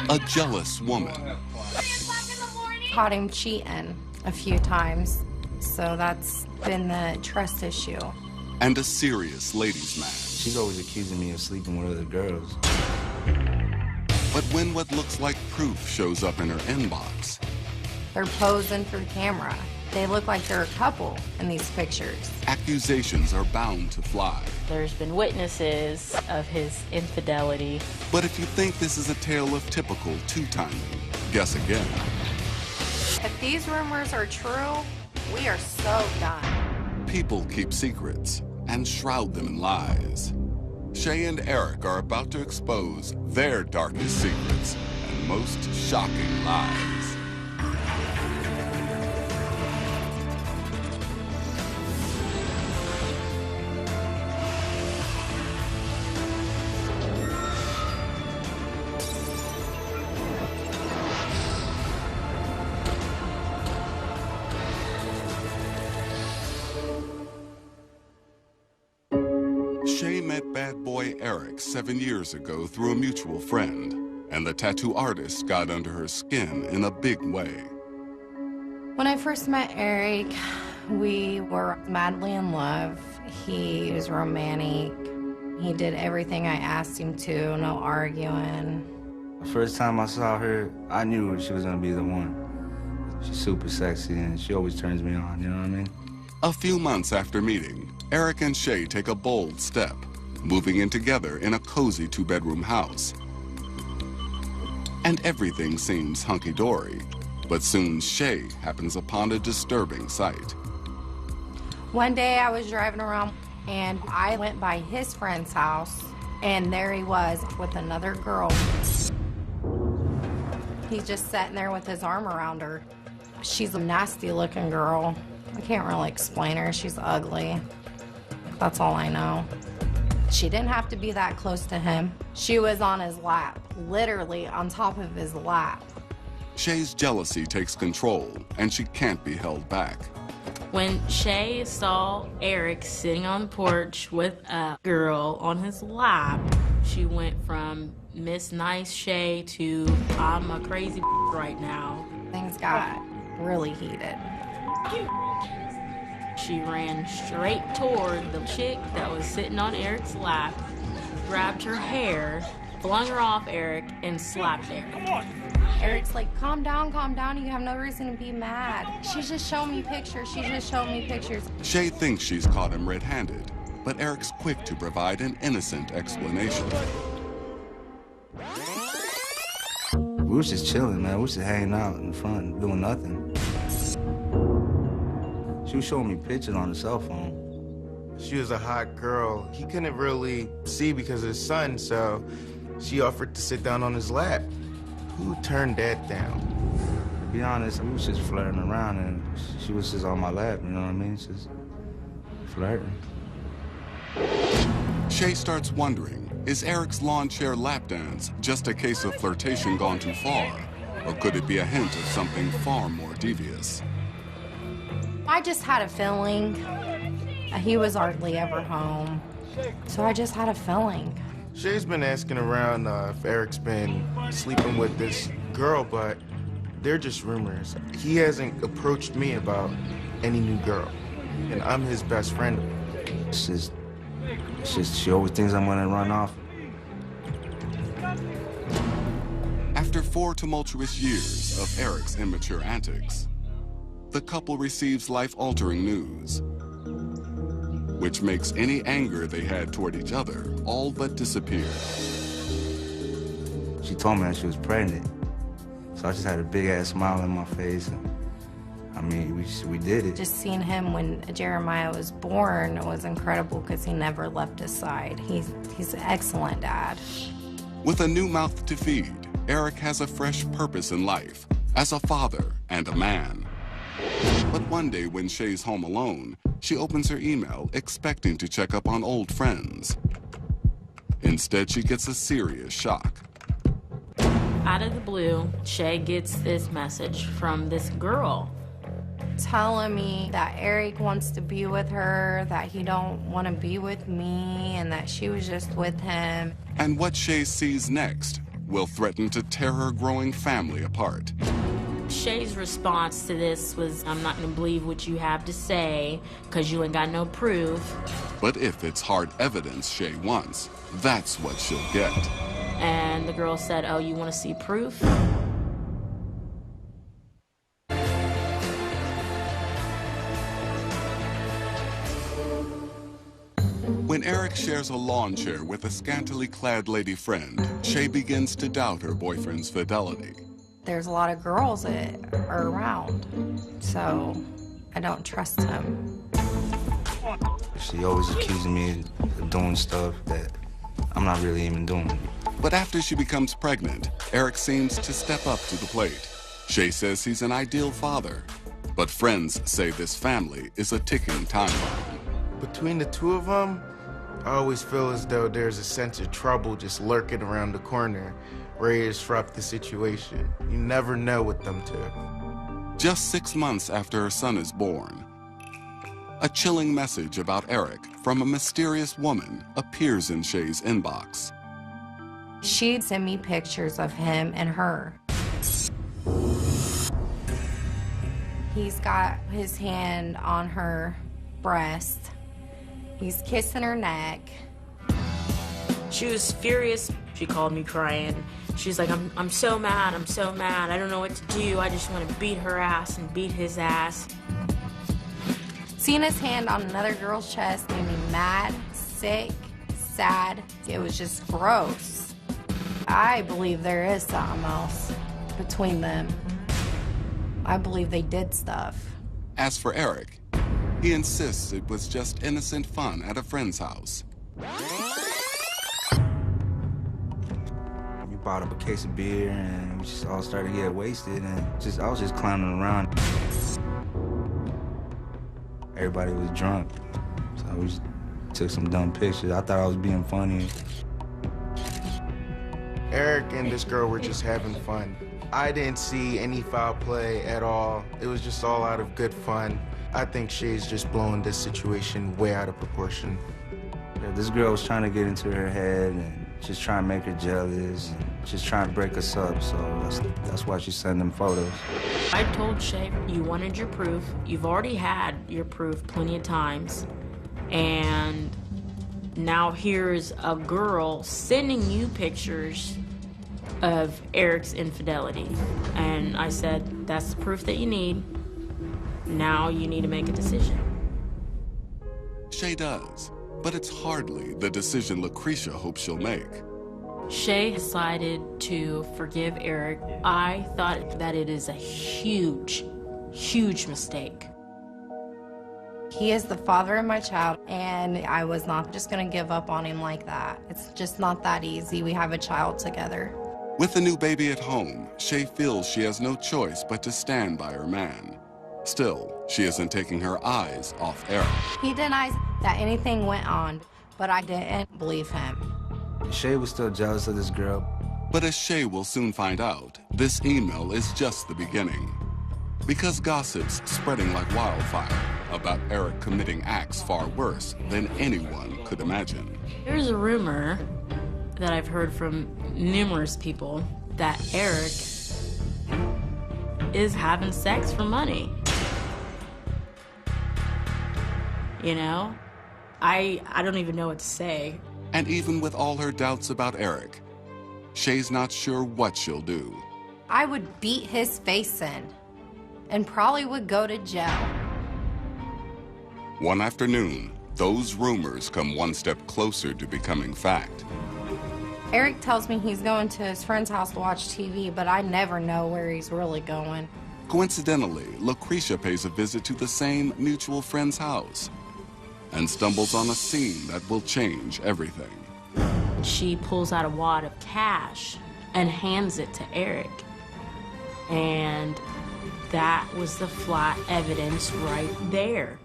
A jealous woman. Caught him cheating a few times, so that's been the trust issue. And a serious ladies' man. She's always accusing me of sleeping with other girls. But when what looks like proof shows up in her inbox, They're posing for the camera. They look like they're a couple in these pictures. accusations are bound to fly. There's been witnesses of his infidelity. But if you think this is a tale of typical two-timing, guess again. If these rumors are true, we are so done. People keep secrets and shroud them in lies. Shay and Eric are about to expose their darkest secrets and most shocking lies. Shay met bad boy Eric 7 years ago through a mutual friend, and the tattoo artist got under her skin in a big way. When I first met Eric, we were madly in love. He was romantic. He did everything I asked him to, no arguing. The first time I saw her, I knew she was gonna be the one. She's super sexy and she always turns me on, you know what I mean? A few months after meeting, Eric and Shay take a bold step, moving in together in a cozy two-bedroom house. And everything seems hunky-dory, but soon Shay happens upon a disturbing sight. One day I was driving around and I went by his friend's house and there he was with another girl. He's just sitting there with his arm around her. She's a nasty looking girl. I can't really explain her. She's ugly. That's all I know. She didn't have to be that close to him. She was on his lap, literally on top of his lap. Shay's jealousy takes control, and she can't be held back. When Shay saw Eric sitting on the porch with a girl on his lap, she went from Miss Nice Shay to I'm a crazy right now. Things got really heated. She ran straight toward the chick that was sitting on Eric's lap, grabbed her hair, flung her off Eric, and slapped Eric. Eric's like, calm down, you have no reason to be mad. She's just showing me pictures, Shay thinks she's caught him red-handed, but Eric's quick to provide an innocent explanation. We was just chilling, man. We was just hanging out in front, doing nothing. She was showing me pictures on her cell phone. She was a hot girl. He couldn't really see because of his son, so she offered to sit down on his lap. Who turned that down? To be honest, we was just flirting around and she was just on my lap, you know what I mean? Just flirting. Shay starts wondering, is Eric's lawn chair lap dance just a case of flirtation gone too far? Or could it be a hint of something far more devious? I just had a feeling. He was hardly ever home. So I just had a feeling. Shay's been asking around if Eric's been sleeping with this girl, but they're just rumors. He hasn't approached me about any new girl, and I'm his best friend. It's just she always thinks I'm gonna run off. After 4 tumultuous years of Eric's immature antics, the couple receives life-altering news, which makes any anger they had toward each other all but disappear. She told me that she was pregnant, so I just had a big-ass smile on my face. And, I mean, we did it. Just seeing him when Jeremiah was born was incredible because he never left his side. He's an excellent dad. With a new mouth to feed, Eric has a fresh purpose in life as a father and a man. But one day when Shay's home alone, she opens her email expecting to check up on old friends. Instead, she gets a serious shock. Out of the blue, Shay gets this message from this girl. Telling me that Eric wants to be with her, that he don't want to be with me, and that she was just with him. And what Shay sees next will threaten to tear her growing family apart. Shay's response to this was, I'm not gonna believe what you have to say because you ain't got no proof. But if it's hard evidence Shay wants, that's what she'll get. And the girl said, oh, you wanna see proof? When Eric shares a lawn chair with a scantily clad lady friend, Shay begins to doubt her boyfriend's fidelity. There's a lot of girls that are around, so I don't trust him. She always accusing me of doing stuff that I'm not really even doing. But after she becomes pregnant, Eric seems to step up to the plate. Shay says he's an ideal father, but friends say this family is a ticking time bomb. Between the two of them, I always feel as though there's a sense of trouble just lurking around the corner, ready to disrupt the situation. You never know with them two. Just 6 months after her son is born, a chilling message about Eric from a mysterious woman appears in Shay's inbox. She'd send me pictures of him and her. He's got his hand on her breast. He's kissing her neck. She was furious. She called me crying. She's like, I'm so mad, I'm so mad. I don't know what to do. I just want to beat her ass and beat his ass. Seeing his hand on another girl's chest made me mad, sick, sad. It was just gross. I believe there is something else between them. I believe they did stuff. As for Eric, he insists it was just innocent fun at a friend's house. We bought up a case of beer and we just all started to get wasted and I was just clowning around. Everybody was drunk, so we just took some dumb pictures. I thought I was being funny. Eric and this girl were just having fun. I didn't see any foul play at all. It was just all out of good fun. I think Shay's just blowing this situation way out of proportion. Yeah, this girl was trying to get into her head and just trying to make her jealous and just trying to break us up, so that's why she sent them photos. I told Shay, you wanted your proof. You've already had your proof plenty of times. And now here's a girl sending you pictures of Eric's infidelity. And I said, that's the proof that you need. Now you need to make a decision. Shay does, but it's hardly the decision Lucretia hopes she'll make. Shay decided to forgive Eric. I thought that it is a huge, huge mistake. He is the father of my child, and I was not just gonna give up on him like that. It's just not that easy. We have a child together. With a new baby at home, Shay feels she has no choice but to stand by her man. Still, she isn't taking her eyes off Eric. He denies that anything went on, but I didn't believe him. Shay was still jealous of this girl. But as Shay will soon find out, this email is just the beginning. Because gossip's spreading like wildfire about Eric committing acts far worse than anyone could imagine. There's a rumor that I've heard from numerous people that Eric is having sex for money. You know? I don't even know what to say. And even with all her doubts about Eric, Shay's not sure what she'll do. I would beat his face in and probably would go to jail. One afternoon, those rumors come one step closer to becoming fact. Eric tells me he's going to his friend's house to watch TV, but I never know where he's really going. Coincidentally, Lucretia pays a visit to the same mutual friend's house and stumbles on a scene that will change everything. She pulls out a wad of cash and hands it to Eric. And that was the flat evidence right there.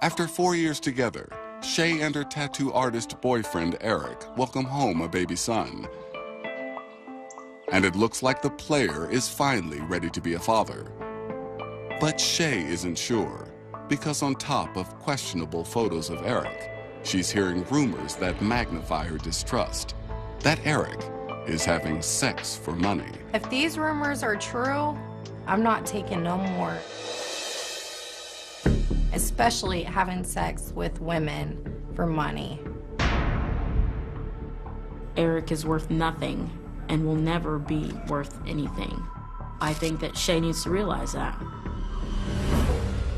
After 4 years together, Shay and her tattoo artist boyfriend, Eric, welcome home a baby son. And it looks like the player is finally ready to be a father. But Shay isn't sure, Because on top of questionable photos of Eric, she's hearing rumors that magnify her distrust, that Eric is having sex for money. If these rumors are true, I'm not taking no more. Especially having sex with women for money. Eric is worth nothing and will never be worth anything. I think that Shay needs to realize that.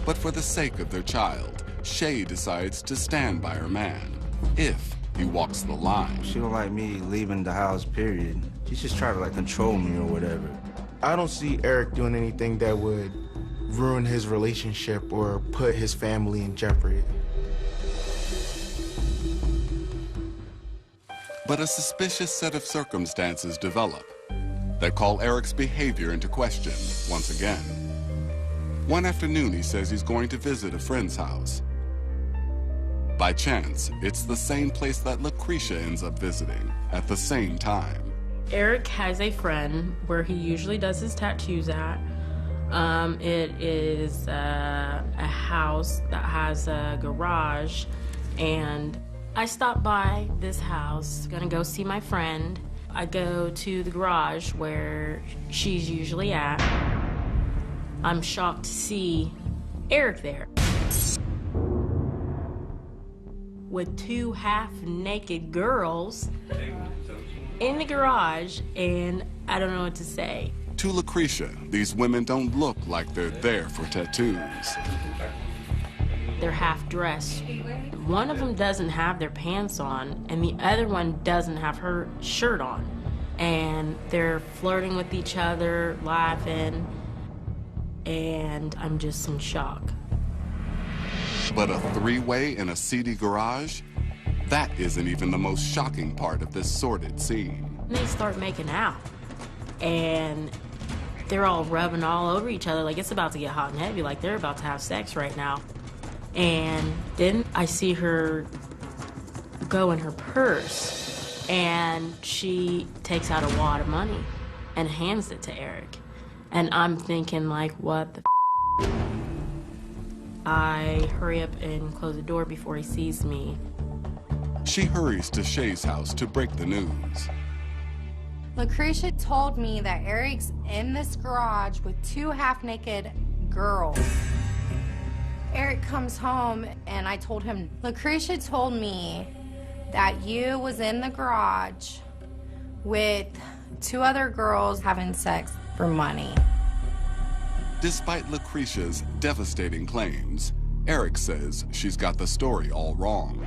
But for the sake of their child, Shay decides to stand by her man, if he walks the line. She don't like me leaving the house, period. She's just trying to like control me or whatever. I don't see Eric doing anything that would ruin his relationship or put his family in jeopardy. But a suspicious set of circumstances develop that call Eric's behavior into question once again. One afternoon, he says he's going to visit a friend's house. By chance, it's the same place that Lucretia ends up visiting at the same time. Eric has a friend where he usually does his tattoos at. It is a house that has a garage, and I stopped by this house, gonna go see my friend. I go to the garage where she's usually at. I'm shocked to see Eric there with two half-naked girls in the garage, and I don't know what to say. To Lucretia, these women don't look like they're there for tattoos. They're half-dressed. One of them doesn't have their pants on, and the other one doesn't have her shirt on. And they're flirting with each other, laughing, and I'm just in shock. But a three-way in a seedy garage? That isn't even the most shocking part of this sordid scene. And they start making out, and they're all rubbing all over each other like it's about to get hot and heavy, like they're about to have sex right now. And then I see her go in her purse, and she takes out a wad of money and hands it to Eric. And I'm thinking, like, what the f***? I hurry up and close the door before he sees me. She hurries to Shay's house to break the news. Lucretia told me that Eric's in this garage with two half-naked girls. Eric comes home, and I told him, Lucretia told me that you was in the garage with two other girls having sex for money. Despite Lucretia's devastating claims, Eric says she's got the story all wrong.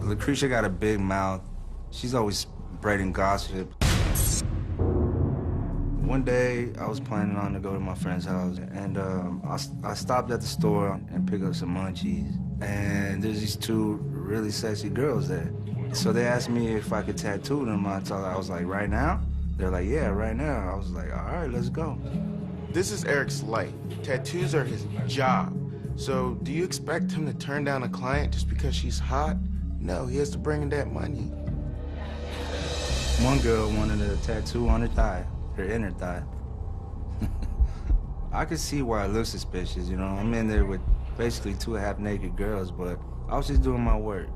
Lucretia got a big mouth. She's always spreading gossip. One day, I was planning on to go to my friend's house, and I stopped at the store and picked up some munchies. And there's these two really sexy girls there. So they asked me if I could tattoo them. I was like, right now? They're like, yeah, right now. I was like, all right, let's go. This is Eric's life. Tattoos are his job. So do you expect him to turn down a client just because she's hot? No, he has to bring in that money. One girl wanted a tattoo on her thigh, her inner thigh. I could see why it looks suspicious, you know? I'm in there with basically two half-naked girls, but I was just doing my work.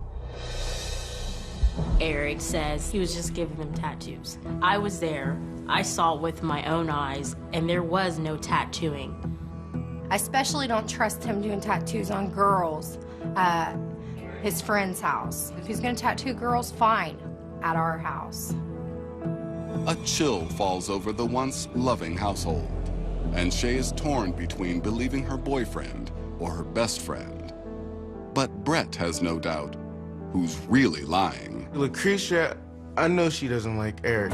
Eric says he was just giving them tattoos. I was there, I saw it with my own eyes, and there was no tattooing. I especially don't trust him doing tattoos on girls at his friend's house. If he's gonna tattoo girls, fine, at our house. A chill falls over the once loving household, and Shay is torn between believing her boyfriend or her best friend. But Brett has no doubt who's really lying. Lucretia, I know she doesn't like Eric.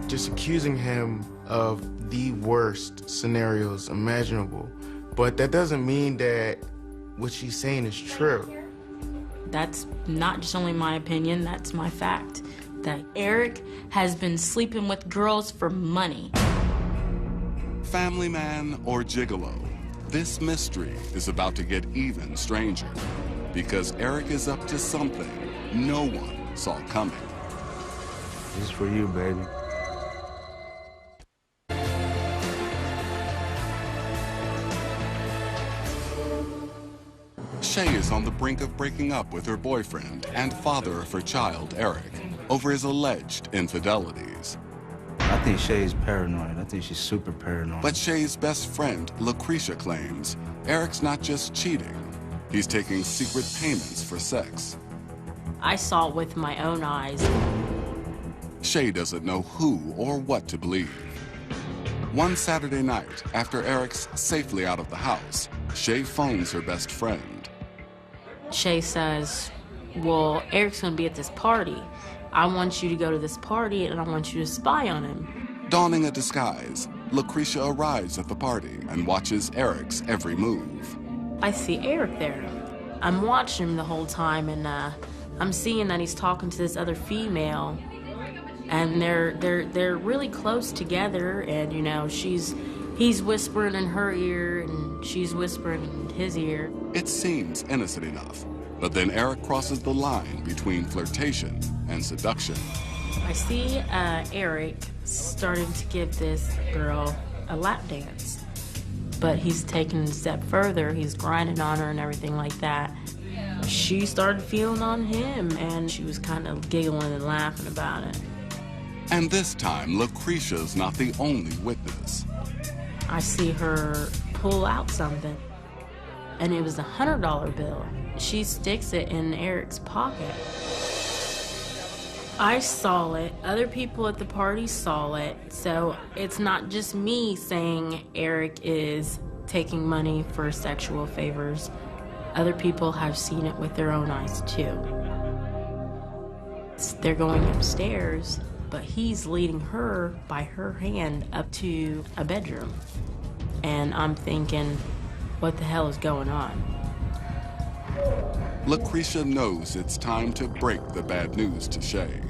Just accusing him of the worst scenarios imaginable. But that doesn't mean that what she's saying is true. That's not just only my opinion, that's my fact. That Eric has been sleeping with girls for money. Family man or gigolo, this mystery is about to get even stranger because Eric is up to something no one saw coming. This is for you, baby. is on the brink of breaking up with her boyfriend and father of her child, Eric, over his alleged infidelities. I think Shay's paranoid. I think she's super paranoid. But Shay's best friend, Lucretia, claims Eric's not just cheating, he's taking secret payments for sex. I saw it with my own eyes. Shay doesn't know who or what to believe. One Saturday night, after Eric's safely out of the house, Shay phones her best friend. Shay says, well, Eric's gonna be at this party. I want you to go to this party and I want you to spy on him. Donning a disguise, Lucretia arrives at the party and watches Eric's every move. I see Eric there. I'm watching him the whole time, and I'm seeing that he's talking to this other female, and they're really close together. And you know, he's whispering in her ear, and she's whispering in his ear. It seems innocent enough, but then Eric crosses the line between flirtation and seduction. I see Eric starting to give this girl a lap dance. But he's taking it a step further. He's grinding on her and everything like that. She started feeling on him, and she was kind of giggling and laughing about it. And this time, Lucretia's not the only witness. I see her pull out something, and it was a $100 bill. She sticks it in Eric's pocket. I saw it. Other people at the party saw it. So it's not just me saying Eric is taking money for sexual favors. Other people have seen it with their own eyes too. They're going upstairs, but he's leading her by her hand up to a bedroom. And I'm thinking, what the hell is going on? Lucretia knows it's time to break the bad news to Shay.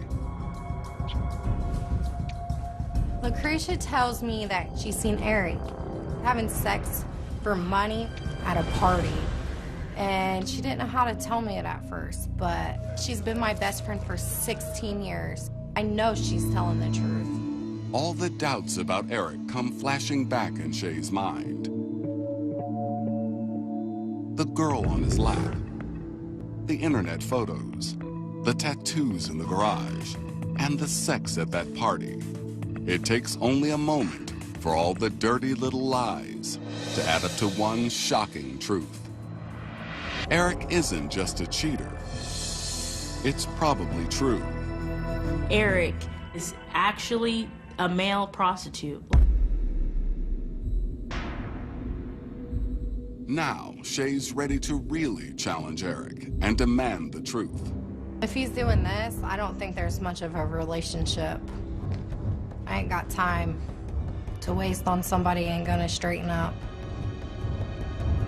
Lucretia tells me that she's seen Eric having sex for money at a party. And she didn't know how to tell me it at first, but she's been my best friend for 16 years. I know she's telling the truth. All the doubts about Eric come flashing back in Shay's mind. The girl on his lap, the internet photos, the tattoos in the garage, and the sex at that party. It takes only a moment for all the dirty little lies to add up to one shocking truth. Eric isn't just a cheater. It's probably true. Eric is actually a male prostitute. Now, Shay's ready to really challenge Eric and demand the truth. If he's doing this, I don't think there's much of a relationship. I ain't got time to waste on somebody who ain't gonna straighten up.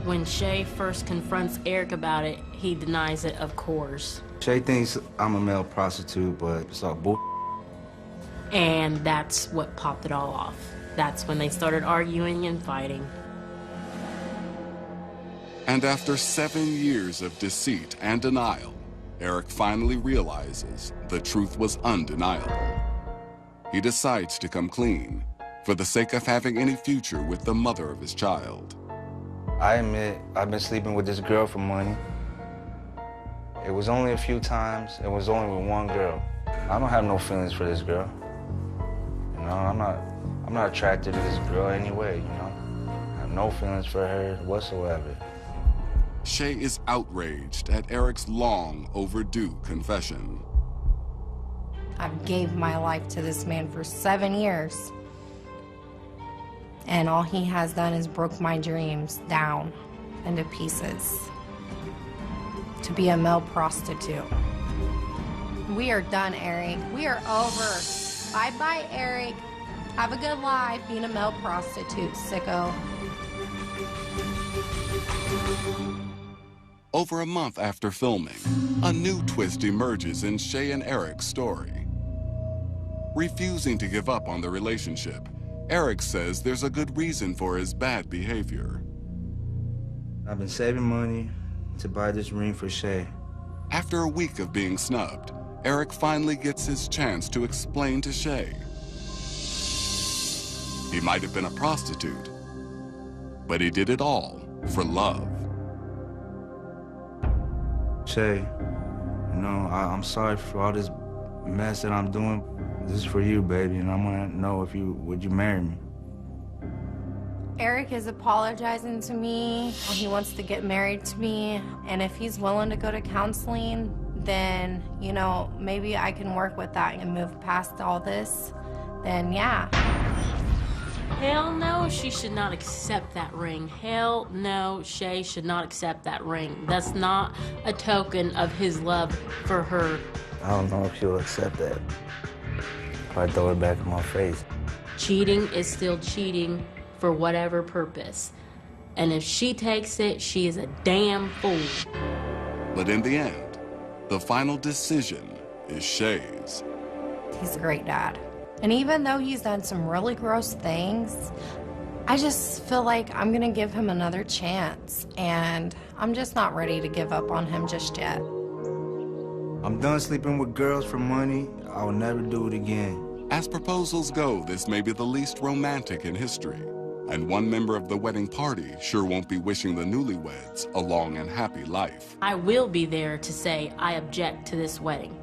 When Shay first confronts Eric about it, he denies it, of course. Shay thinks I'm a male prostitute, but it's all bull. And that's what popped it all off. That's when they started arguing and fighting. And after 7 years of deceit and denial, Eric finally realizes the truth was undeniable. He decides to come clean for the sake of having any future with the mother of his child. I admit I've been sleeping with this girl for money. It was only a few times. It was only with one girl. I don't have no feelings for this girl. You know, I'm not attracted to this girl anyway, you know. I have no feelings for her whatsoever. Shay is outraged at Eric's long overdue confession. I've gave my life to this man for 7 years. And all he has done is broke my dreams down into pieces. To be a male prostitute. We are done, Eric. We are over. Bye-bye, Eric. Have a good life being a male prostitute, sicko. Over a month after filming, a new twist emerges in Shay and Eric's story. Refusing to give up on the relationship, Eric says there's a good reason for his bad behavior. I've been saving money to buy this ring for Shay. After a week of being snubbed, Eric finally gets his chance to explain to Shay. He might have been a prostitute, but he did it all for love. Shay, you know, I'm sorry for all this mess that I'm doing. This is for you, baby, and I want to know if would you marry me? Eric is apologizing to me. He wants to get married to me. And if he's willing to go to counseling, then, you know, maybe I can work with that and move past all this. Then, yeah. Hell no, she should not accept that ring. Hell no, Shay should not accept that ring. That's not a token of his love for her. I don't know if she'll accept that. If I throw it back in my face. Cheating is still cheating for whatever purpose. And if she takes it, she is a damn fool. But in the end, the final decision is Shay's. He's a great dad. And even though he's done some really gross things, I just feel like I'm gonna give him another chance. And I'm just not ready to give up on him just yet. I'm done sleeping with girls for money. I'll never do it again. As proposals go, this may be the least romantic in history. And one member of the wedding party sure won't be wishing the newlyweds a long and happy life. I will be there to say I object to this wedding.